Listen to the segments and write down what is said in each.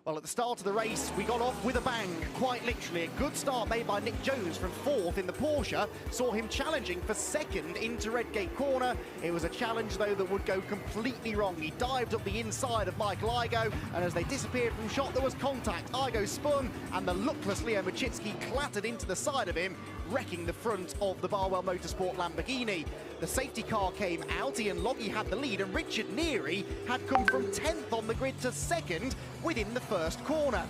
Well, at the start of the race, we got off with a bang, quite literally. A good start made by Nick Jones from 4th in the Porsche, saw him challenging for 2nd into Redgate Corner. It was a challenge, though, that would go completely wrong. He dived up the inside of Michael Igo, and as they disappeared from shot, there was contact. Igo spun, and the luckless Leo Machitsky clattered into the side of him, wrecking the front of the Barwell Motorsport Lamborghini. The safety car came out, Ian Loggy had the lead, and Richard Neary had come from 10th on the grid to 2nd within the first corner.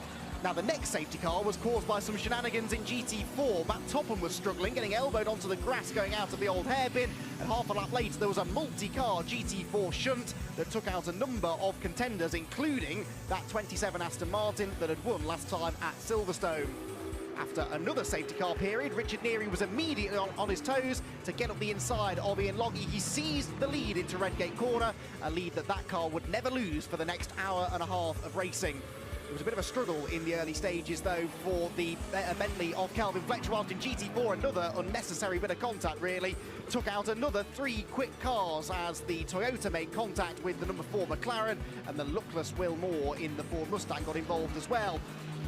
Now, the next safety car was caused by some shenanigans in GT4. Matt Topham was struggling, getting elbowed onto the grass going out of the old hairpin, and half a lap later there was a multi-car GT4 shunt that took out a number of contenders, including that 27 Aston Martin that had won last time at Silverstone. After another safety car period, Richard Neary was immediately on his toes to get up the inside of Ian Loggy. He seized the lead into Redgate Corner, a lead that car would never lose for the next hour and a half of racing. It was a bit of a struggle in the early stages, though, for the Bentley of Calvin Fletcher, whilst in GT4 another unnecessary bit of contact, really, took out another 3 quick cars as the Toyota made contact with the number 4 McLaren, and the luckless Will Moore in the Ford Mustang got involved as well.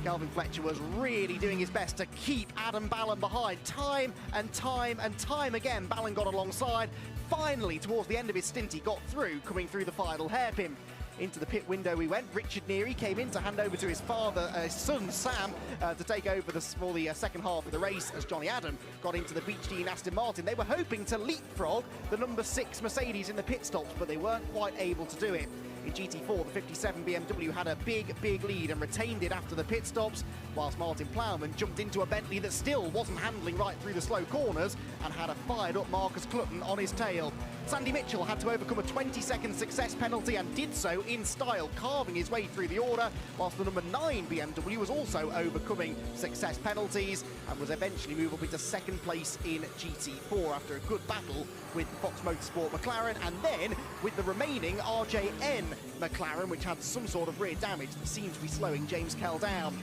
Calvin Fletcher was really doing his best to keep Adam Ballon behind. Time and time again, Ballon got alongside. Finally, towards the end of his stint, he got through, coming through the final hairpin. Into the pit window we went. Richard Neary came in to hand over to his son Sam, to take over for the second half of the race as Johnny Adam got into the Beech Dean Aston Martin. They were hoping to leapfrog the number 6 Mercedes in the pit stops, but they weren't quite able to do it. In GT4, the 57 BMW had a big lead and retained it after the pit stops, whilst Martin Plowman jumped into a Bentley that still wasn't handling right through the slow corners and had a fired-up Marcus Clutton on his tail. Sandy Mitchell had to overcome a 20-second success penalty and did so in style, carving his way through the order, whilst the number 9 BMW was also overcoming success penalties and was eventually moved up into 2nd place in GT4 after a good battle with the Fox Motorsport McLaren, and then with the remaining RJN McLaren, which had some sort of rear damage that seemed to be slowing James Kell down.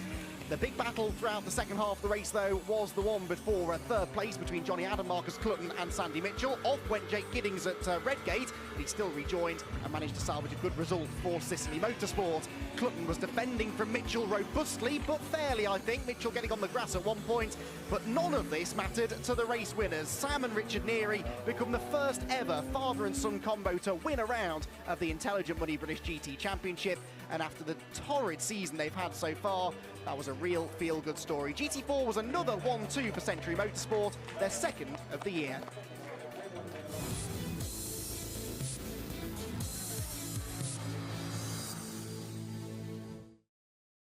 The big battle throughout the second half of the race, though, was the one before 3rd place between Johnny Adam, Marcus Clutton and Sandy Mitchell. Off went Jake Giddings at Redgate, but he still rejoined and managed to salvage a good result for Sicily Motorsport. Clutton was defending from Mitchell robustly, but fairly, I think. Mitchell getting on the grass at one point, but none of this mattered to the race winners. Sam and Richard Neary become the first ever father and son combo to win a round of the Intelligent Money British GT Championship, and after the torrid season they've had so far, that was a real feel-good story. GT4 was another 1-2 for Century Motorsport, their 2nd of the year.